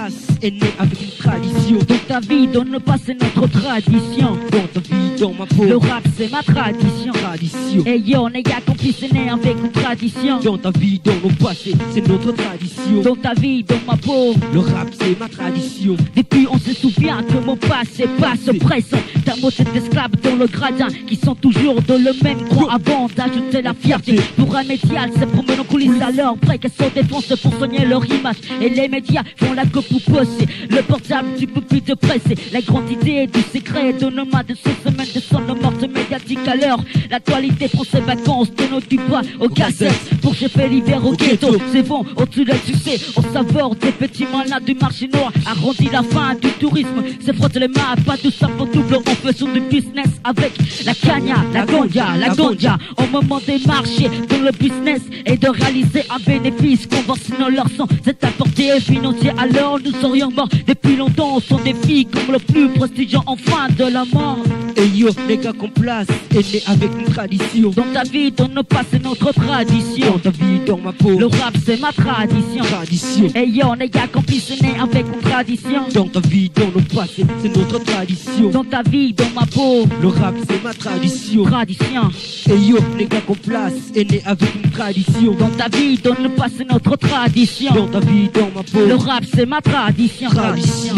place est né avec une tradition. Dans ta vie, dans le passé, notre tradition. Dans ta vie, dans ma peau, Le rap c'est ma tradition. tradition. Et yo, les gars, compris, c'est né avec une tradition. Dans ta vie, dans nos passés, c'est notre tradition. Dans ta vie, dans ma peau, Le rap c'est ma tradition. depuis on se souvient que mon passé passe présent. D'un mot cet esclave dans le gradin qui sont toujours dans le même coin avant d'ajouter la fierté. Pour un médial, c'est pour mener en coulisses à leur près qu'elles sont défense pour soigner leur image. Et les médias font la queue pour bosser. Le portable, tu peux plus te presser. La grande idée du secret de nos mains de ces semaines de son morte médiatique à l'heure. L'actualité prend ses vacances de nos du bois aux cassettes. Pour chefer l'hiver au ghetto, c'est bon, au-dessus du succès. On savore des petits malins du marché noir. Arrondit la fin du tourisme, se frotte les mains, pas tout ça pour double. On fait sur du business avec la cagna, la ganja. Au moment des marchés, dans le business et de réaliser un bénéfice. Conventionnant leur sang, c'est apporté financier. Alors nous serions morts depuis longtemps. On sont des filles comme le plus prestigieux enfin de la mort. Et yo, les gars qu'on place est né avec une tradition. Dans ta vie, dans nos pas, c'est notre tradition. Dans ta vie, dans ma peau, Le rap c'est ma tradition. tradition. Et yo, les gars, qu'on puisse né avec une tradition. Dans ta vie, dans nos passés, c'est notre tradition. Dans ta vie, dans ma peau, Le rap c'est ma tradition. tradition. Et yo, les gars qu'on place est né avec une tradition. Dans ta vie, dans le passé, c'est notre tradition. Dans ta vie, dans ma peau, Le rap c'est ma tradition. tradition.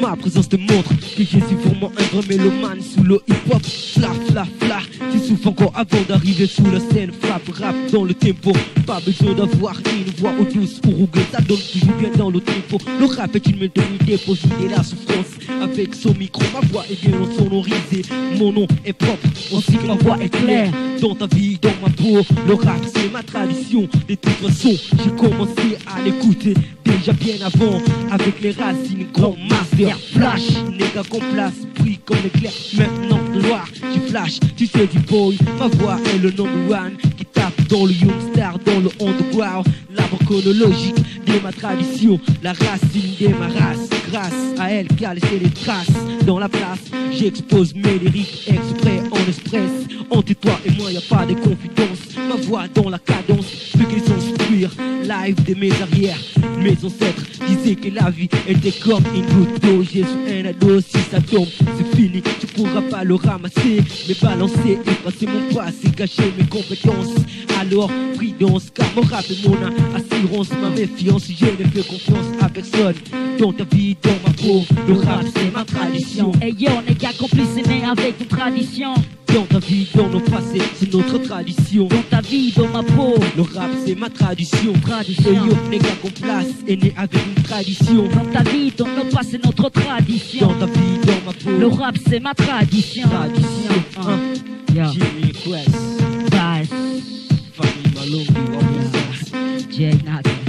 Ma présence te montre que je suis vraiment un vrai mélomane sous le hip-hop. Fla, fla, fla. Tu souffres encore avant d'arriver sous la scène. Frappe, rap dans le tempo. Pas besoin d'avoir une voix au douce ou rouguée. Ça donne toujours bien dans le tempo. Le rap est une méthode déposée la souffrance. Avec son micro, ma voix est bien sonorisée. Mon nom est propre, aussi que ma voix est claire. Dans ta vie, dans ma peau, le rap c'est ma tradition. De toute façon, j'ai commencé à l'écouter déjà bien avant. Avec les racines, grand master, flash. Nègre qu'on place, brille comme l'éclair. Maintenant, gloire, tu flash, tu sais du boy. Ma voix est le number one qui tape dans le young star, dans le underground. L'arbre chronologique de ma tradition, la racine de ma race. Grâce à elle qui a laissé des traces dans la place, j'expose mes lyriques exprès en express. Entre toi et moi, y a pas de confidence. Ma voix dans la cadence, plus qu'ils s'instruire. Live de mes arrières, mes ancêtres disaient que la vie était comme une goutte d'eau. Jésus un ado, si ça tombe, c'est fini. Tu pourras pas le ramasser, mais balancer, effacer mon passé, cacher mes compétences. Alors, prudence, car mon rap est mon assurance, ma méfiance. Je ne fais confiance à personne. Dans ta vie, dans ma peau, le rap c'est ma tradition. Et yo, les gars, complices nés avec une tradition. Dans ta vie, dans nos passés, c'est notre tradition. Dans ta vie, dans ma peau, Le rap c'est ma tradition. tradition. Et yo, les gars qu'on place est né avec une tradition. Dans ta vie, dans le passé, c'est notre tradition. Dans ta vie, dans ma peau, Le rap c'est ma tradition. tradition. Yo, Jimmy Quest, guys, Famille Malongi, Jay Nath.